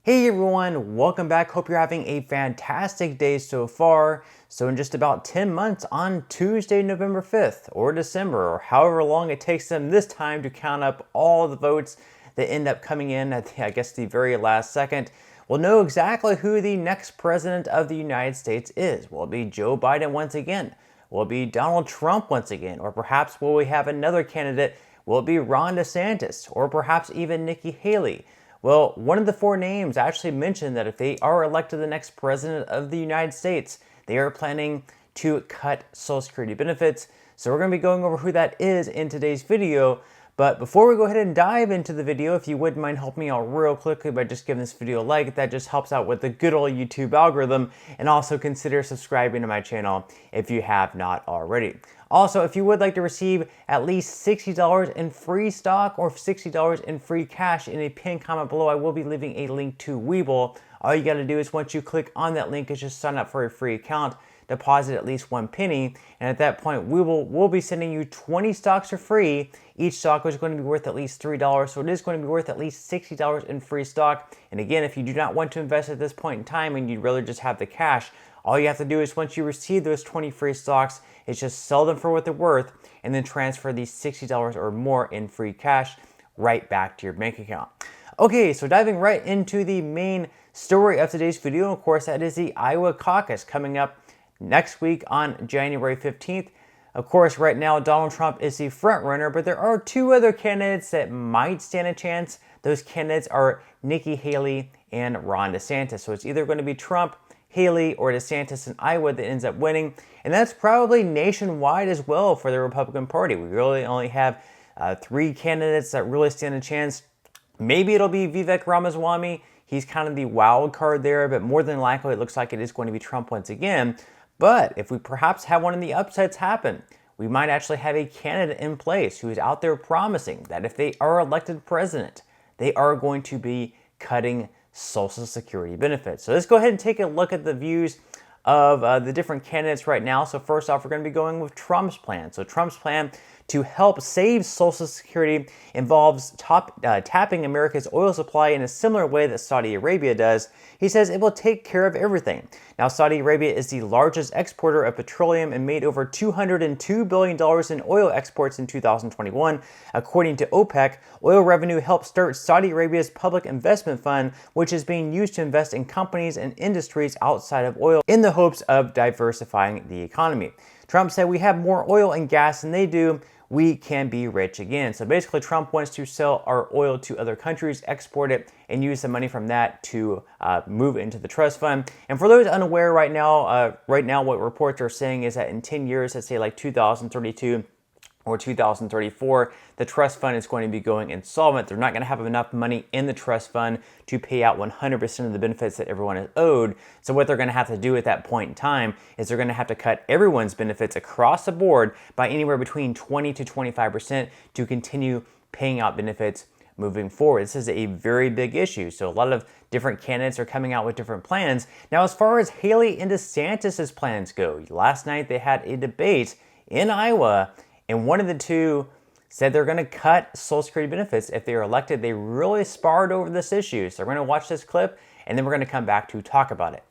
Hey everyone, welcome back. Hope you're having a fantastic day so far. So in just about 10 months on Tuesday, November 5th or December or however long it takes them this time to count up all the votes that end up coming in at the very last second, we'll know exactly who the next president of the United States is. Will it be Joe Biden once again? Will it be Donald Trump once again? Or perhaps will we have another candidate? Will it be Ron DeSantis? Or perhaps even Nikki Haley? Well, one of the four names actually mentioned that if they are elected the next president of the United States, they are planning to cut Social Security benefits. So we're going to be going over who that is in today's video. But before we go ahead and dive into the video, if you wouldn't mind helping me out real quickly by just giving this video a like, that just helps out with the good old YouTube algorithm, and also consider subscribing to my channel if you have not already. Also, if you would like to receive at least $60 in free stock or $60 in free cash in a pinned comment below, I will be leaving a link to Webull. All you got to do is once you click on that link is just sign up for a free account, deposit at least 1 penny, and at that point we'll be sending you 20 stocks for free. Each stock is going to be worth at least $3, so it is going to be worth at least $60 in free stock. And again, if you do not want to invest at this point in time and you'd rather just have the cash, all you have to do is once you receive those 20 free stocks is just sell them for what they're worth and then transfer these $60 or more in free cash right back to your bank account. Okay, so diving right into the main story of today's video, of course, that is the Iowa caucus coming up next week on January 15th. Of course, right now, Donald Trump is the front runner, but there are two other candidates that might stand a chance. Those candidates are Nikki Haley and Ron DeSantis. So it's either going to be Trump, Haley, or DeSantis in Iowa that ends up winning. And that's probably nationwide as well for the Republican Party. We really only have three candidates that really stand a chance. Maybe it'll be Vivek Ramaswamy. He's kind of the wild card there, but more than likely it looks like it is going to be Trump once again. But if we perhaps have one of the upsets happen, we might actually have a candidate in place who is out there promising that if they are elected president, they are going to be cutting Social Security benefits. So let's go ahead and take a look at the views of the different candidates right now. So first off, we're going to be going with Trump's plan. So Trump's plan to help save Social Security involves tapping America's oil supply in a similar way that Saudi Arabia does. He says it will take care of everything. Now, Saudi Arabia is the largest exporter of petroleum and made over $202 billion in oil exports in 2021. According to OPEC, oil revenue helped start Saudi Arabia's public investment fund, which is being used to invest in companies and industries outside of oil in the hopes of diversifying the economy. Trump said, "We have more oil and gas than they do. We can be rich again." So basically, Trump wants to sell our oil to other countries, export it, and use the money from that to move into the trust fund. And for those unaware right now, what reports are saying is that in 10 years, let's say like 2032 or 2034, the trust fund is going to be going insolvent. They're not going to have enough money in the trust fund to pay out 100% of the benefits that everyone is owed. So what they're going to have to do at that point in time is they're going to have to cut everyone's benefits across the board by anywhere between 20 to 25% to continue paying out benefits moving forward. This is a very big issue. So a lot of different candidates are coming out with different plans. Now, as far as Haley and DeSantis' plans go, last night they had a debate in Iowa, and one of the two said they're going to cut Social Security benefits if they are elected. They really sparred over this issue. So we're going to watch this clip, and then we're going to come back to talk about it.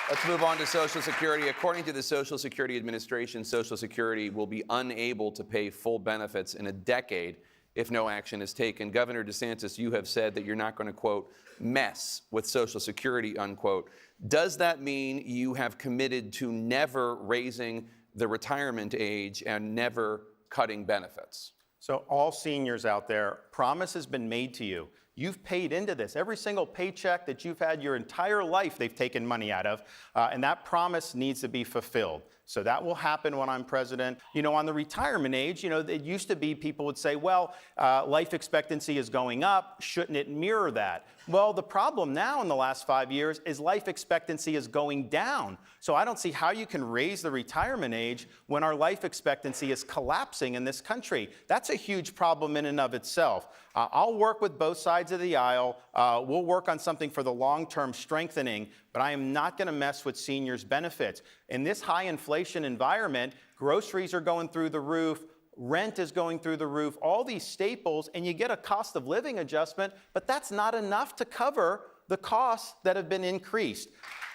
Let's move on to Social Security. According to the Social Security Administration, Social Security will be unable to pay full benefits in a decade if no action is taken. Governor DeSantis, you have said that you're not going to, quote, mess with Social Security, unquote. Does that mean you have committed to never raising the retirement age and never cutting benefits? So all seniors out there, promise has been made to you. You've paid into this. Every single paycheck that you've had your entire life, they've taken money out of, and that promise needs to be fulfilled. So that will happen when I'm president. You know, on the retirement age, it used to be people would say, well, life expectancy is going up. Shouldn't it mirror that? Well, the problem now in the last 5 years is life expectancy is going down. So I don't see how you can raise the retirement age when our life expectancy is collapsing in this country. That's a huge problem in and of itself. I'll work with both sides of the aisle. We'll work on something for the long-term strengthening, but I am not going to mess with seniors' benefits. In this high inflation environment, groceries are going through the roof, rent is going through the roof, all these staples, and you get a cost of living adjustment, but that's not enough to cover the costs that have been increased.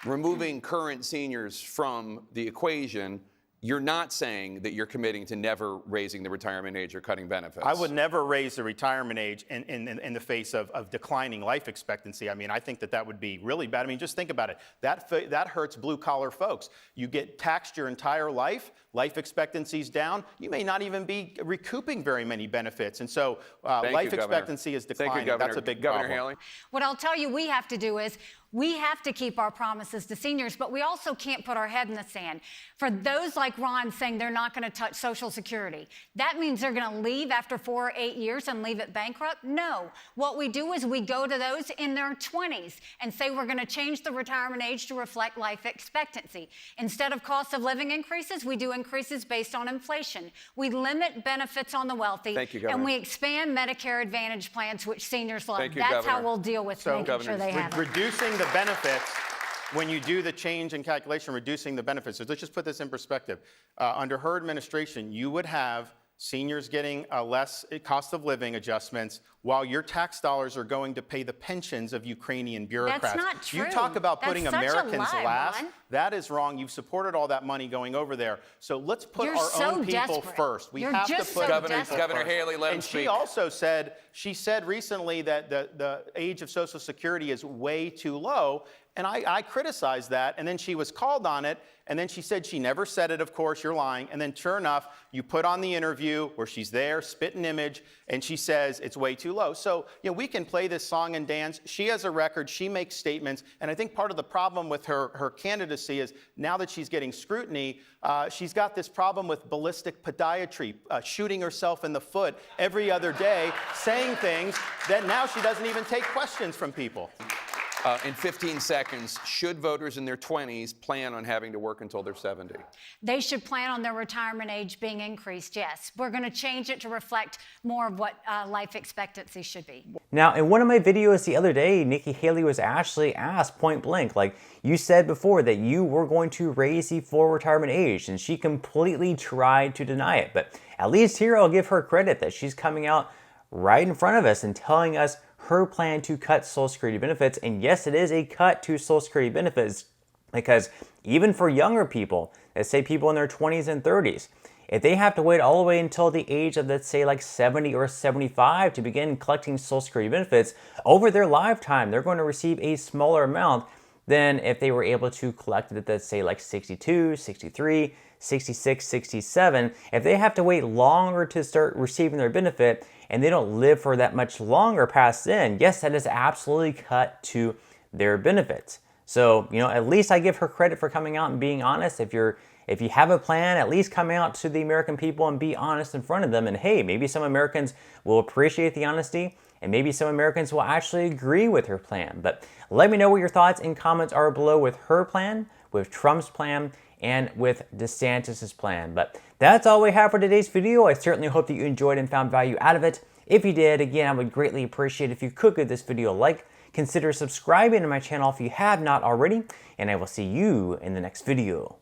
Removing current seniors from the equation, you're not saying that you're committing to never raising the retirement age or cutting benefits. I would never raise the retirement age in the face of declining life expectancy. I mean, I think that would be really bad. I mean, just think about it. That hurts blue-collar folks. You get taxed your entire life expectancy's down, you may not even be recouping very many benefits. And so life expectancy is declining. That's a big problem. Governor Haley? What I'll tell you we have to do is we have to keep our promises to seniors, but we also can't put our head in the sand. For those like Ron saying they're not going to touch Social Security, that means they're going to leave after 4 or 8 years and leave it bankrupt? No. What we do is we go to those in their 20s and say we're going to change the retirement age to reflect life expectancy. Instead of cost of living increases, we do increases based on inflation. We limit benefits on the wealthy. Thank you, Governor. And we expand Medicare Advantage plans, which seniors love. Thank you, That's Governor. how we'll deal with making sure they have it. Reducing the benefits, when you do the change in calculation, reducing the benefits. So let's just put this in perspective. Under her administration, you would have seniors getting less cost of living adjustments while your tax dollars are going to pay the pensions of Ukrainian bureaucrats. That's not true. You talk about putting That's such a Americans lie, last. Ron. That is wrong. You've supported all that money going over there. So let's put You're our so own people desperate. first. We You're have to just put so people Governor first. Haley, let him And speak. she also said, recently that the age of Social Security is way too low. And I criticized that, and then she was called on it, and then she said she never said it, of course, you're lying. And then sure enough, you put on the interview where she's there, spit an image, and she says it's way too low. So, we can play this song and dance. She has a record, she makes statements, and I think part of the problem with her candidacy is now that she's getting scrutiny, she's got this problem with ballistic podiatry, shooting herself in the foot every other day, saying things that now she doesn't even take questions from people. In 15 seconds, should voters in their 20s plan on having to work until they're 70? They should plan on their retirement age being increased, yes. We're going to change it to reflect more of what life expectancy should be. Now, in one of my videos the other day, Nikki Haley was actually asked point blank, like, you said before that you were going to raise the full retirement age, and she completely tried to deny it. But at least here I'll give her credit that she's coming out right in front of us and telling us her plan to cut Social Security benefits. And yes, it is a cut to Social Security benefits, because even for younger people, let's say people in their 20s and 30s, if they have to wait all the way until the age of, let's say, like 70 or 75 to begin collecting Social Security benefits, over their lifetime, they're going to receive a smaller amount than if they were able to collect it at, let's say, like 62, 63, 66, 67. If they have to wait longer to start receiving their benefit and they don't live for that much longer past then, yes, that is absolutely cut to their benefits. So, at least I give her credit for coming out and being honest. If you have a plan, at least come out to the American people and be honest in front of them. And hey, maybe some Americans will appreciate the honesty, and maybe some Americans will actually agree with her plan. But let me know what your thoughts and comments are below with her plan, with Trump's plan, and with DeSantis' plan. But that's all we have for today's video. I certainly hope that you enjoyed and found value out of it. If you did, again, I would greatly appreciate if you could give this video a like. Consider subscribing to my channel if you have not already, and I will see you in the next video.